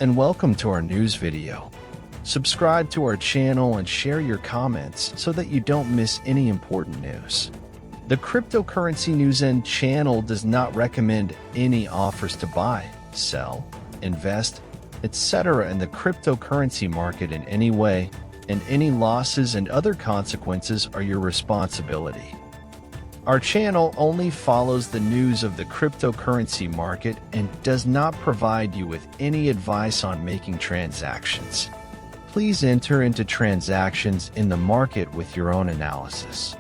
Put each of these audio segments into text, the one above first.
and welcome to our news video. Subscribe to our channel and share your comments so that you don't miss any important news. The Cryptocurrency News End channel does not recommend any offers to buy, sell, invest, etc. in the cryptocurrency market in any way, and any losses and other consequences are your responsibility. Our channel only follows the news of the cryptocurrency market and does not provide you with any advice on making transactions. Please enter into transactions in the market with your own analysis.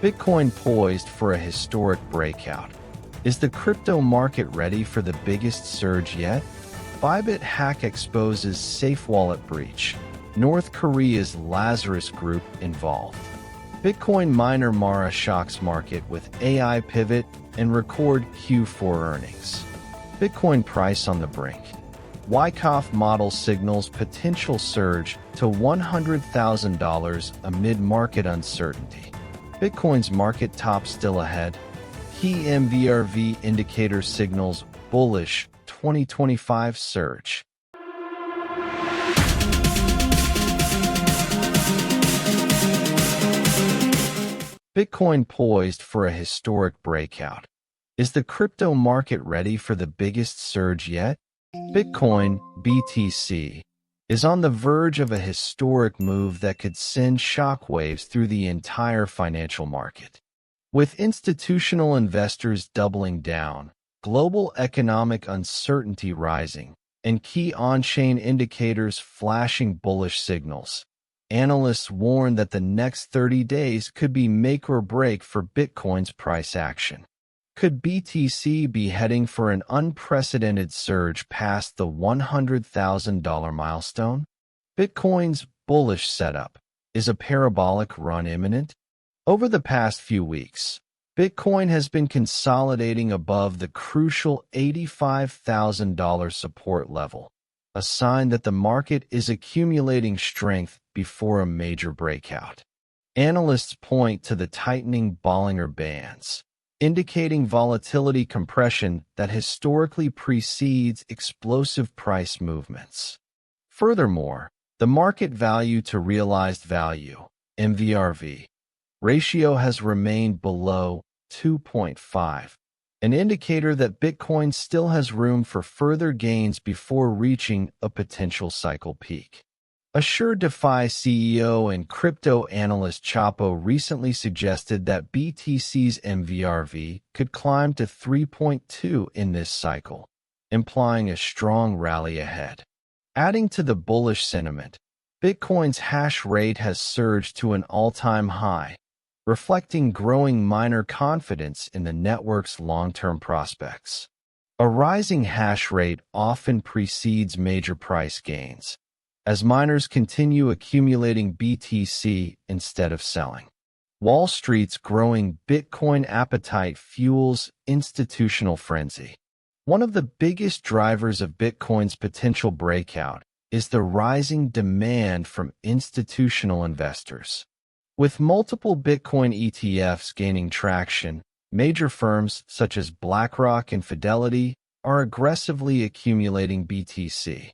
Bitcoin poised for a historic breakout. Is the crypto market ready for the biggest surge yet? Bybit hack exposes safe wallet breach. North Korea's Lazarus Group involved. Bitcoin miner Mara shocks market with AI pivot and record Q4 earnings. Bitcoin price on the brink. Wyckoff model signals potential surge to $100,000 amid market uncertainty. Bitcoin's market top still ahead. Key MVRV indicator signals bullish 2025 surge. Bitcoin poised for a historic breakout. Is the crypto market ready for the biggest surge yet? Bitcoin, BTC, is on the verge of a historic move that could send shockwaves through the entire financial market. With institutional investors doubling down, global economic uncertainty rising, and key on-chain indicators flashing bullish signals, analysts warn that the next 30 days could be make or break for Bitcoin's price action. Could BTC be heading for an unprecedented surge past the $100,000 milestone? Bitcoin's bullish setup. Is a parabolic run imminent? Over the past few weeks, Bitcoin has been consolidating above the crucial $85,000 support level, a sign that the market is accumulating strength before a major breakout. Analysts point to the tightening Bollinger Bands, indicating volatility compression that historically precedes explosive price movements. Furthermore, the market value to realized value (MVRV) ratio has remained below 2.5, an indicator that Bitcoin still has room for further gains before reaching a potential cycle peak. AssureDeFi CEO and crypto analyst Chapo recently suggested that BTC's MVRV could climb to 3.2 in this cycle, implying a strong rally ahead. Adding to the bullish sentiment, Bitcoin's hash rate has surged to an all-time high, reflecting growing miner confidence in the network's long-term prospects. A rising hash rate often precedes major price gains, as miners continue accumulating BTC instead of selling. Wall Street's growing Bitcoin appetite fuels institutional frenzy. One of the biggest drivers of Bitcoin's potential breakout is the rising demand from institutional investors. With multiple Bitcoin ETFs gaining traction, major firms such as BlackRock and Fidelity are aggressively accumulating BTC.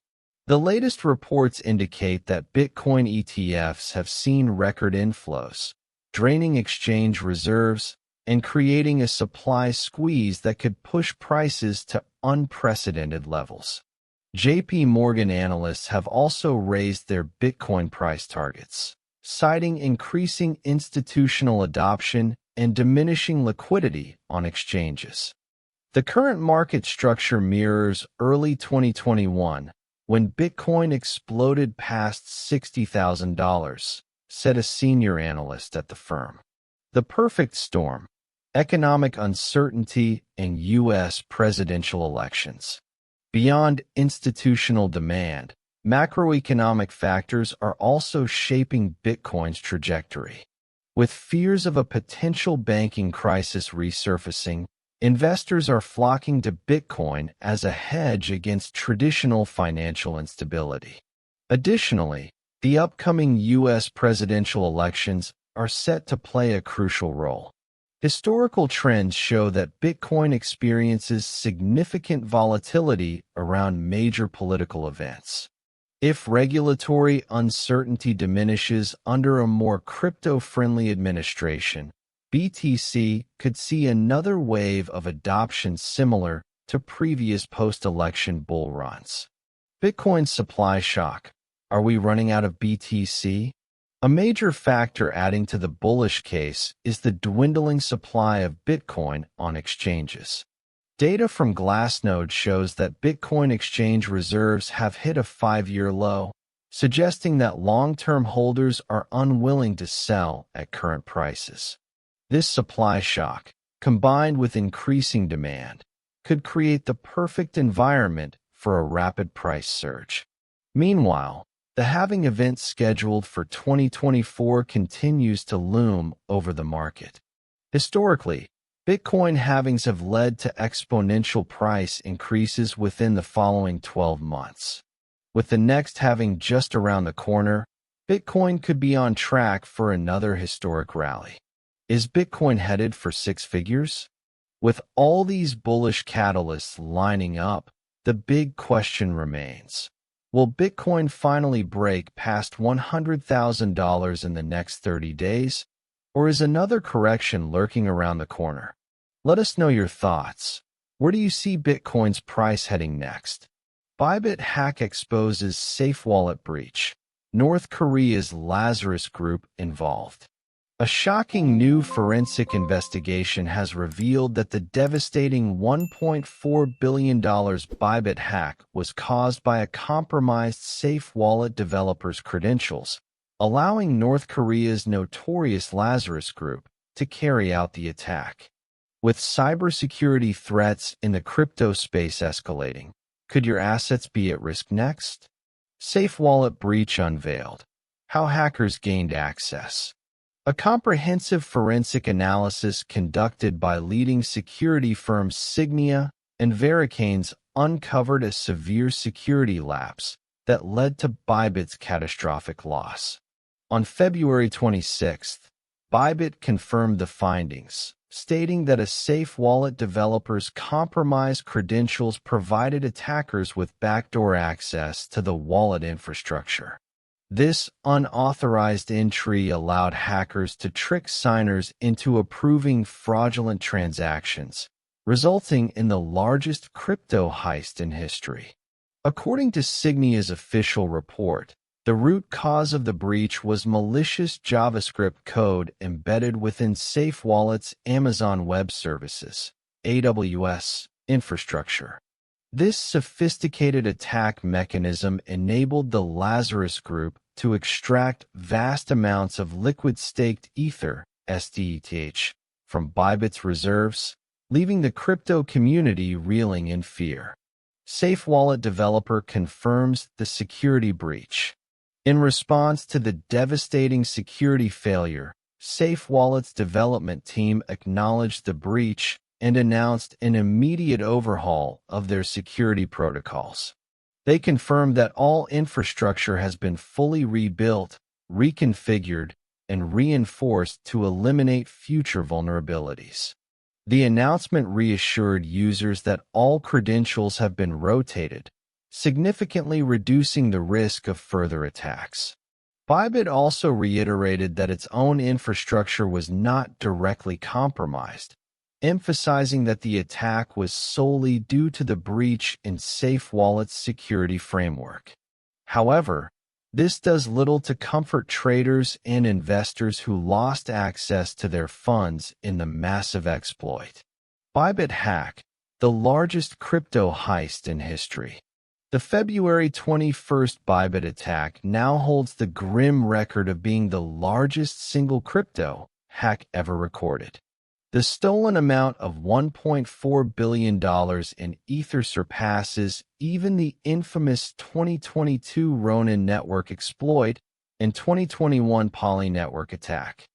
The latest reports indicate that Bitcoin ETFs have seen record inflows, draining exchange reserves and creating a supply squeeze that could push prices to unprecedented levels. JP Morgan analysts have also raised their Bitcoin price targets, citing increasing institutional adoption and diminishing liquidity on exchanges. The current market structure mirrors early 2021, when Bitcoin exploded past $60,000, said a senior analyst at the firm. The perfect storm: economic uncertainty and U.S. presidential elections. Beyond institutional demand, macroeconomic factors are also shaping Bitcoin's trajectory. With fears of a potential banking crisis resurfacing, investors are flocking to Bitcoin as a hedge against traditional financial instability. Additionally, the upcoming U.S. presidential elections are set to play a crucial role. Historical trends show that Bitcoin experiences significant volatility around major political events. If regulatory uncertainty diminishes under a more crypto-friendly administration, BTC could see another wave of adoption similar to previous post-election bull runs. Bitcoin supply shock. Are we running out of BTC? A major factor adding to the bullish case is the dwindling supply of Bitcoin on exchanges. Data from Glassnode shows that Bitcoin exchange reserves have hit a 5-year low, suggesting that long-term holders are unwilling to sell at current prices. This supply shock, combined with increasing demand, could create the perfect environment for a rapid price surge. Meanwhile, the halving event scheduled for 2024 continues to loom over the market. Historically, Bitcoin halvings have led to exponential price increases within the following 12 months. With the next halving just around the corner, Bitcoin could be on track for another historic rally. Is Bitcoin headed for six figures? With all these bullish catalysts lining up, the big question remains. Will Bitcoin finally break past $100,000 in the next 30 days? Or is another correction lurking around the corner? Let us know your thoughts. Where do you see Bitcoin's price heading next? Bybit hack exposes safe wallet breach. North Korea's Lazarus Group involved. A shocking new forensic investigation has revealed that the devastating $1.4 billion Bybit hack was caused by a compromised safe wallet developer's credentials, allowing North Korea's notorious Lazarus Group to carry out the attack. With cybersecurity threats in the crypto space escalating, could your assets be at risk next? Safe wallet breach unveiled. How hackers gained access. A comprehensive forensic analysis conducted by leading security firms Signia and Vericanes uncovered a severe security lapse that led to Bybit's catastrophic loss. On February 26th, Bybit confirmed the findings, stating that a safe wallet developer's compromised credentials provided attackers with backdoor access to the wallet infrastructure. This unauthorized entry allowed hackers to trick signers into approving fraudulent transactions, resulting in the largest crypto heist in history. According to Signia's official report, the root cause of the breach was malicious JavaScript code embedded within SafeWallet's Amazon Web Services (AWS) infrastructure. This sophisticated attack mechanism enabled the Lazarus Group to extract vast amounts of liquid-staked Ether (SDETH) from Bybit's reserves, leaving the crypto community reeling in fear. SafeWallet developer confirms the security breach. In response to the devastating security failure, SafeWallet's development team acknowledged the breach and announced an immediate overhaul of their security protocols. They confirmed that all infrastructure has been fully rebuilt, reconfigured, and reinforced to eliminate future vulnerabilities. The announcement reassured users that all credentials have been rotated, significantly reducing the risk of further attacks. Bybit also reiterated that its own infrastructure was not directly compromised, emphasizing that the attack was solely due to the breach in SafeWallet's security framework. However, this does little to comfort traders and investors who lost access to their funds in the massive exploit. Bybit hack, the largest crypto heist in history. The February 21st Bybit attack now holds the grim record of being the largest single crypto hack ever recorded. The stolen amount of $1.4 billion in Ether surpasses even the infamous 2022 Ronin network exploit and 2021 Poly network attack.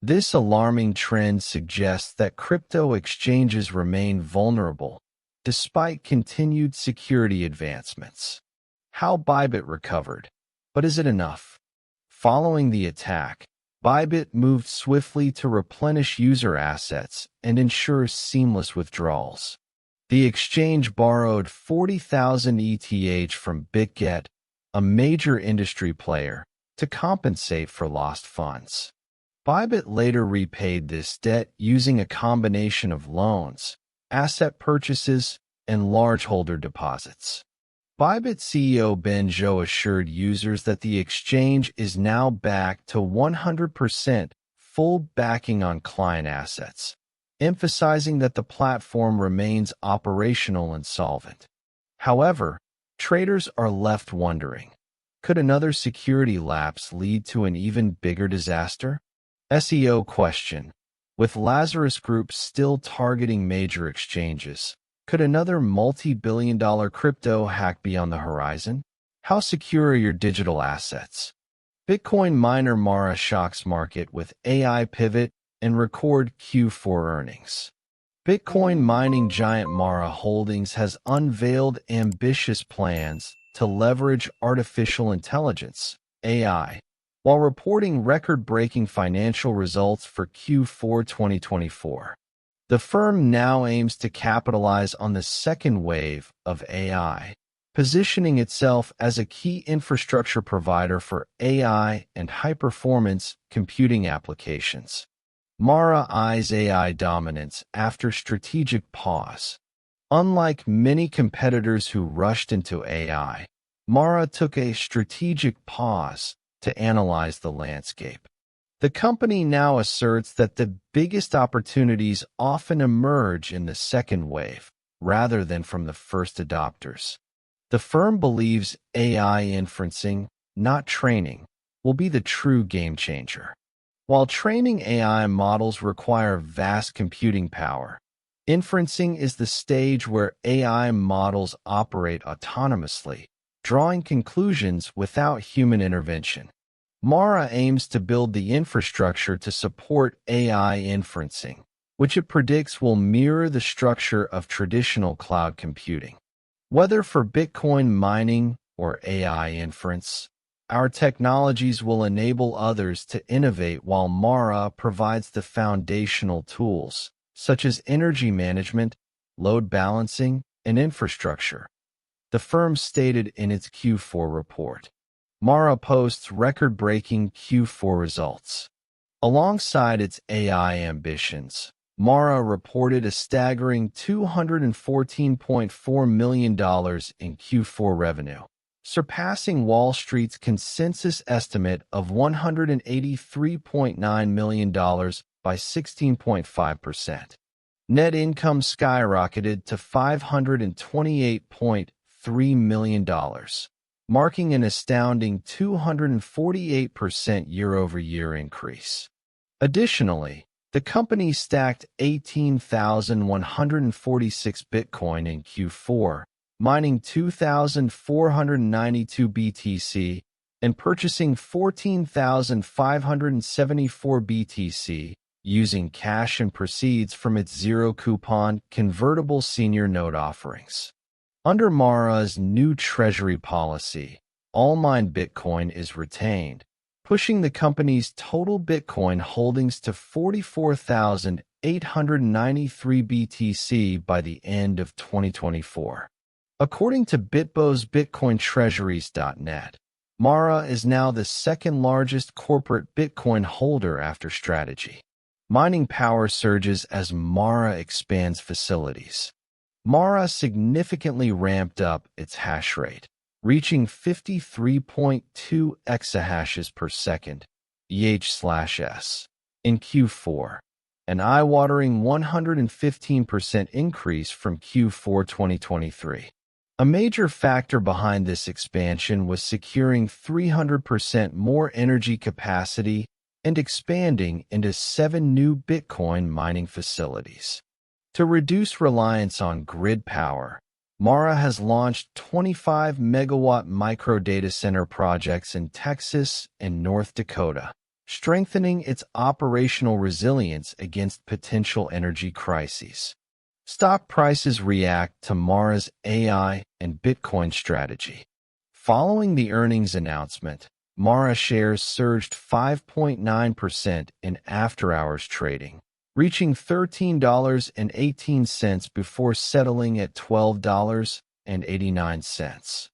This alarming trend suggests that crypto exchanges remain vulnerable despite continued security advancements. How Bybit recovered. But is it enough? Following the attack, Bybit moved swiftly to replenish user assets and ensure seamless withdrawals. The exchange borrowed 40,000 ETH from BitGet, a major industry player, to compensate for lost funds. Bybit later repaid this debt using a combination of loans, asset purchases, and large holder deposits. Bybit CEO Ben Zhou assured users that the exchange is now back to 100% full backing on client assets, emphasizing that the platform remains operational and solvent. However, traders are left wondering, could another security lapse lead to an even bigger disaster? SEO question. With Lazarus Group still targeting major exchanges, could another multi-billion-dollar crypto hack be on the horizon? How secure are your digital assets? Bitcoin miner Mara shocks market with AI pivot and record Q4 earnings. Bitcoin mining giant Mara Holdings has unveiled ambitious plans to leverage artificial intelligence, AI, while reporting record-breaking financial results for Q4 2024. The firm now aims to capitalize on the second wave of AI, positioning itself as a key infrastructure provider for AI and high-performance computing applications. Mara eyes AI dominance after strategic pause. Unlike many competitors who rushed into AI, Mara took a strategic pause to analyze the landscape. The company now asserts that the biggest opportunities often emerge in the second wave, rather than from the first adopters. The firm believes AI inferencing, not training, will be the true game changer. While training AI models require vast computing power, inferencing is the stage where AI models operate autonomously, drawing conclusions without human intervention. Mara aims to build the infrastructure to support AI inferencing, which it predicts will mirror the structure of traditional cloud computing. Whether for Bitcoin mining or AI inference, our technologies will enable others to innovate while Mara provides the foundational tools, such as energy management, load balancing, and infrastructure. The firm stated in its Q4 report. Mara posts record-breaking Q4 results. Alongside its AI ambitions, Mara reported a staggering $214.4 million in Q4 revenue, surpassing Wall Street's consensus estimate of $183.9 million by 16.5%. Net income skyrocketed to $528.3 million, marking an astounding 248% year-over-year increase. Additionally, the company stacked 18,146 Bitcoin in Q4, mining 2,492 BTC and purchasing 14,574 BTC using cash and proceeds from its zero-coupon convertible senior note offerings. Under Mara's new treasury policy, all mined Bitcoin is retained, pushing the company's total Bitcoin holdings to 44,893 BTC by the end of 2024. According to Bitbo's BitcoinTreasuries.net, Mara is now the second largest corporate Bitcoin holder after Strategy. Mining power surges as Mara expands facilities. Mara significantly ramped up its hash rate, reaching 53.2 exahashes per second (EH/s) in Q4, an eye-watering 115% increase from Q4 2023. A major factor behind this expansion was securing 300% more energy capacity and expanding into 7 new Bitcoin mining facilities. To reduce reliance on grid power, Mara has launched 25-megawatt micro data center projects in Texas and North Dakota, strengthening its operational resilience against potential energy crises. Stock prices react to Mara's AI and Bitcoin strategy. Following the earnings announcement, Mara shares surged 5.9% in after-hours trading, reaching $13.18 before settling at $12.89.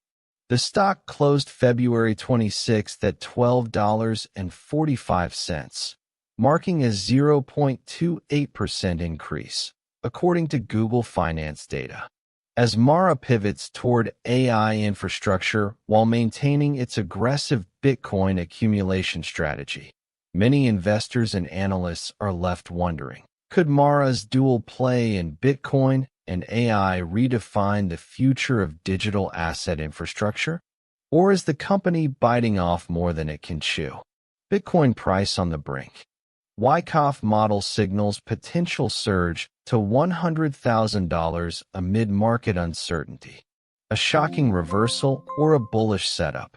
The stock closed February 26th at $12.45, marking a 0.28% increase, according to Google Finance data. As Mara pivots toward AI infrastructure while maintaining its aggressive Bitcoin accumulation strategy, many investors and analysts are left wondering, could Mara's dual play in Bitcoin and AI redefine the future of digital asset infrastructure? Or is the company biting off more than it can chew? Bitcoin price on the brink. Wyckoff model signals potential surge to $100,000 amid market uncertainty. A shocking reversal or a bullish setup?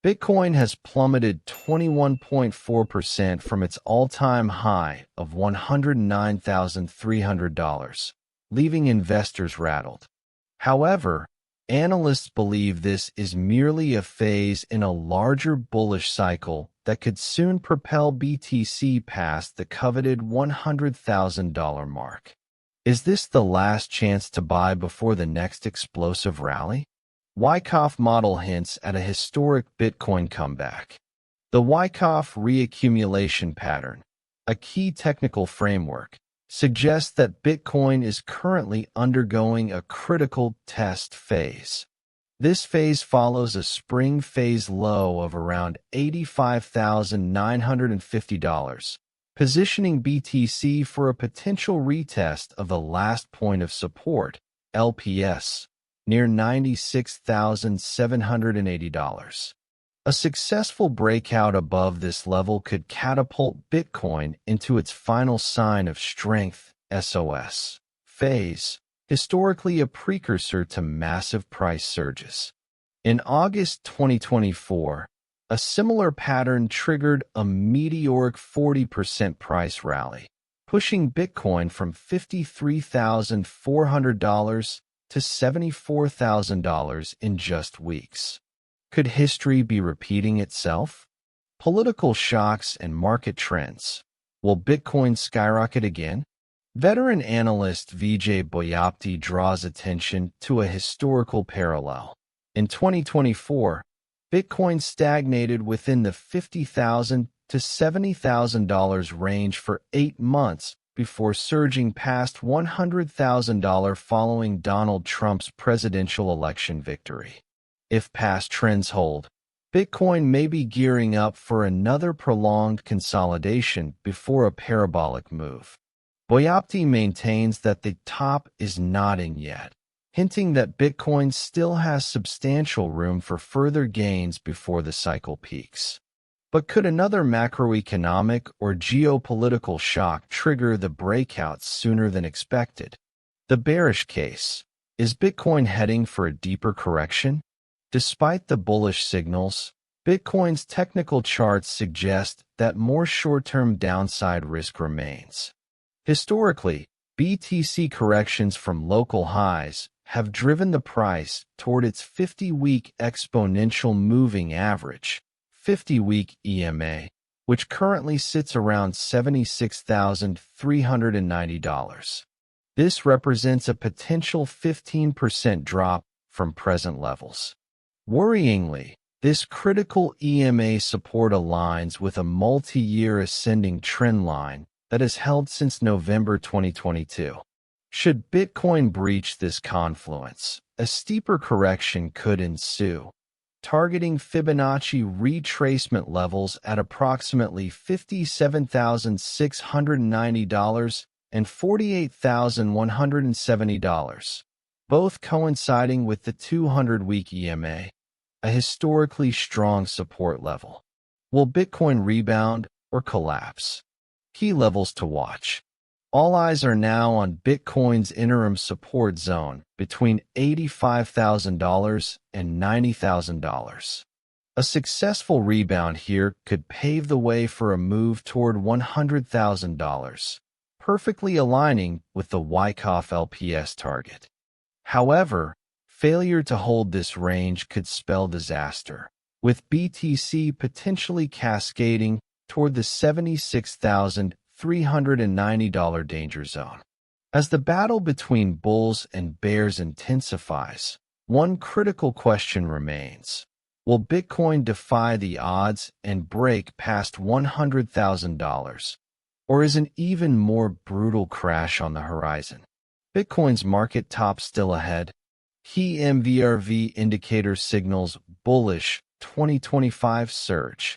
Bitcoin has plummeted 21.4% from its all-time high of $109,300, leaving investors rattled. However, analysts believe this is merely a phase in a larger bullish cycle that could soon propel BTC past the coveted $100,000 mark. Is this the last chance to buy before the next explosive rally? Wyckoff model hints at a historic Bitcoin comeback. The Wyckoff reaccumulation pattern, a key technical framework, suggests that Bitcoin is currently undergoing a critical test phase. This phase follows a spring phase low of around $85,950, positioning BTC for a potential retest of the last point of support, LPS, near $96,780. A successful breakout above this level could catapult Bitcoin into its final sign of strength, SOS, phase, historically a precursor to massive price surges. In August 2024, a similar pattern triggered a meteoric 40% price rally, pushing Bitcoin from $53,400 to $74,000 in just weeks. Could history be repeating itself? Political shocks and market trends. Will Bitcoin skyrocket again? Veteran analyst Vijay Boyapti draws attention to a historical parallel. In 2024, Bitcoin stagnated within the $50,000 to $70,000 range for 8 months before surging past $100,000 following Donald Trump's presidential election victory. If past trends hold, Bitcoin may be gearing up for another prolonged consolidation before a parabolic move. Boyapti maintains that the top is not in yet, hinting that Bitcoin still has substantial room for further gains before the cycle peaks. But could another macroeconomic or geopolitical shock trigger the breakout sooner than expected? The bearish case. Is Bitcoin heading for a deeper correction? Despite the bullish signals, Bitcoin's technical charts suggest that more short-term downside risk remains. Historically, BTC corrections from local highs have driven the price toward its 50-week exponential moving average, 50-week EMA, which currently sits around $76,390. This represents a potential 15% drop from present levels. Worryingly, this critical EMA support aligns with a multi-year ascending trend line that has held since November 2022. Should Bitcoin breach this confluence, a steeper correction could ensue, targeting Fibonacci retracement levels at approximately $57,690 and $48,170, both coinciding with the 200-week EMA, a historically strong support level. Will Bitcoin rebound or collapse? Key levels to watch. All eyes are now on Bitcoin's interim support zone between $85,000 and $90,000. A successful rebound here could pave the way for a move toward $100,000, perfectly aligning with the Wyckoff LPS target. However, failure to hold this range could spell disaster, with BTC potentially cascading toward the $76,390 danger zone. As the battle between bulls and bears intensifies, one critical question remains. Will Bitcoin defy the odds and break past $100,000? Or is an even more brutal crash on the horizon? Bitcoin's market top still ahead. Key MVRV indicator signals bullish 2025 surge.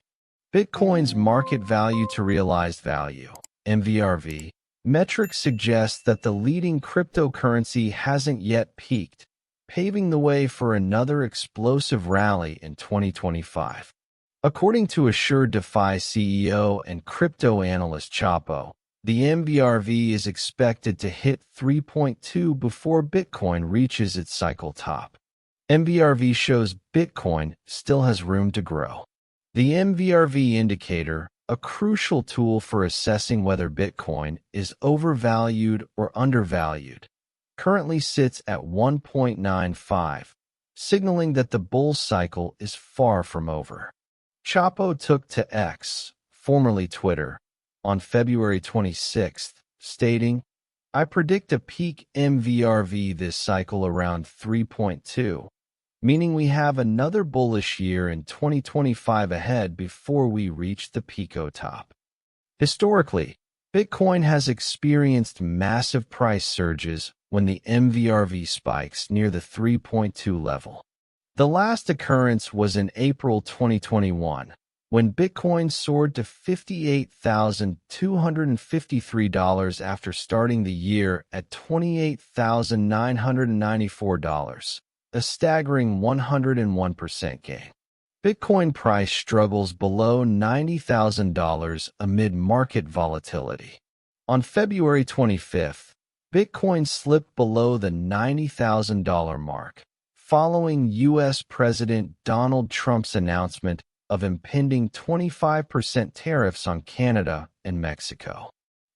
Bitcoin's market value to realized value, MVRV, metrics suggest that the leading cryptocurrency hasn't yet peaked, paving the way for another explosive rally in 2025. According to Assured DeFi CEO and crypto analyst Chapo, the MVRV is expected to hit 3.2 before Bitcoin reaches its cycle top. MVRV shows Bitcoin still has room to grow. The MVRV indicator, a crucial tool for assessing whether Bitcoin is overvalued or undervalued, currently sits at 1.95, signaling that the bull cycle is far from over. Chapo took to X, formerly Twitter, on February 26, stating, "I predict a peak MVRV this cycle around 3.2, meaning we have another bullish year in 2025 ahead before we reach the BREAKOUT top." Historically, Bitcoin has experienced massive price surges when the MVRV spikes near the 3.2 level. The last occurrence was in April 2021, when Bitcoin soared to $58,253 after starting the year at $28,994, a staggering 101% gain. Bitcoin price struggles below $90,000 amid market volatility. On February 25th, Bitcoin slipped below the $90,000 mark, following U.S. President Donald Trump's announcement of impending 25% tariffs on Canada and Mexico.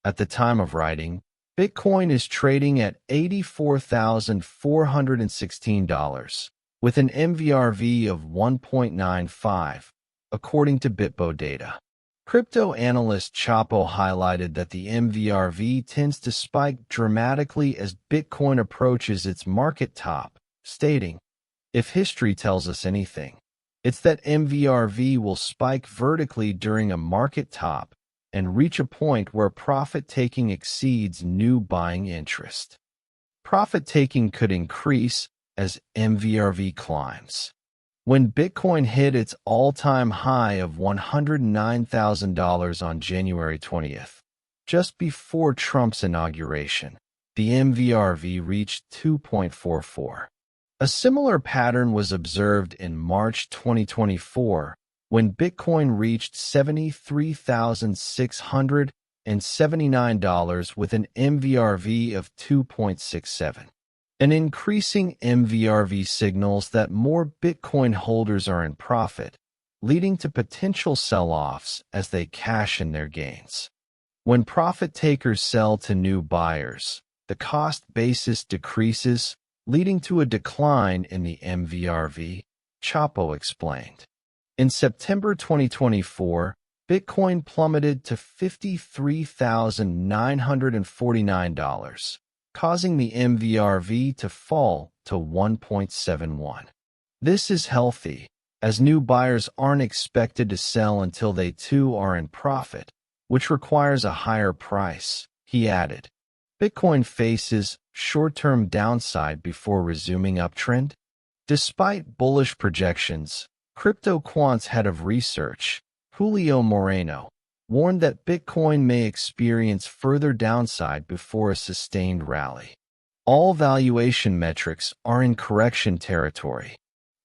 At the time of writing, Bitcoin is trading at $84,416, with an MVRV of 1.95, according to Bitbo data. Crypto analyst Chapo highlighted that the MVRV tends to spike dramatically as Bitcoin approaches its market top, stating, "If history tells us anything, it's that MVRV will spike vertically during a market top and reach a point where profit-taking exceeds new buying interest. Profit-taking could increase as MVRV climbs." When Bitcoin hit its all-time high of $109,000 on January 20th, just before Trump's inauguration, the MVRV reached 2.44. A similar pattern was observed in March 2024, when Bitcoin reached $73,679 with an MVRV of 2.67. An increasing MVRV signals that more Bitcoin holders are in profit, leading to potential sell-offs as they cash in their gains. When profit takers sell to new buyers, the cost basis decreases, leading to a decline in the MVRV, Chapo explained. In September 2024, Bitcoin plummeted to $53,949, causing the MVRV to fall to 1.71. This is healthy, as new buyers aren't expected to sell until they too are in profit, which requires a higher price, he added. Bitcoin faces short-term downside before resuming uptrend. Despite bullish projections, crypto quant's head of research, Julio Moreno, warned that Bitcoin may experience further downside before a sustained rally. All valuation metrics are in correction territory.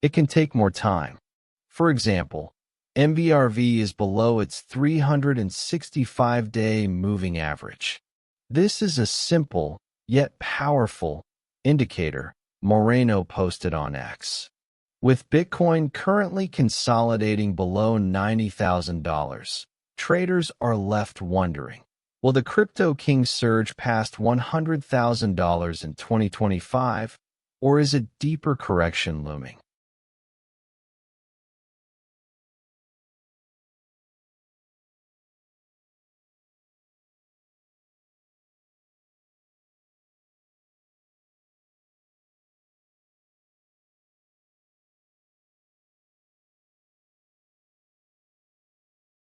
It can take more time. For example, MVRV is below its 365-day moving average. This is a simple, yet powerful, indicator, Moreno posted on X. With Bitcoin currently consolidating below $90,000, traders are left wondering, will the crypto king surge past $100,000 in 2025, or is a deeper correction looming?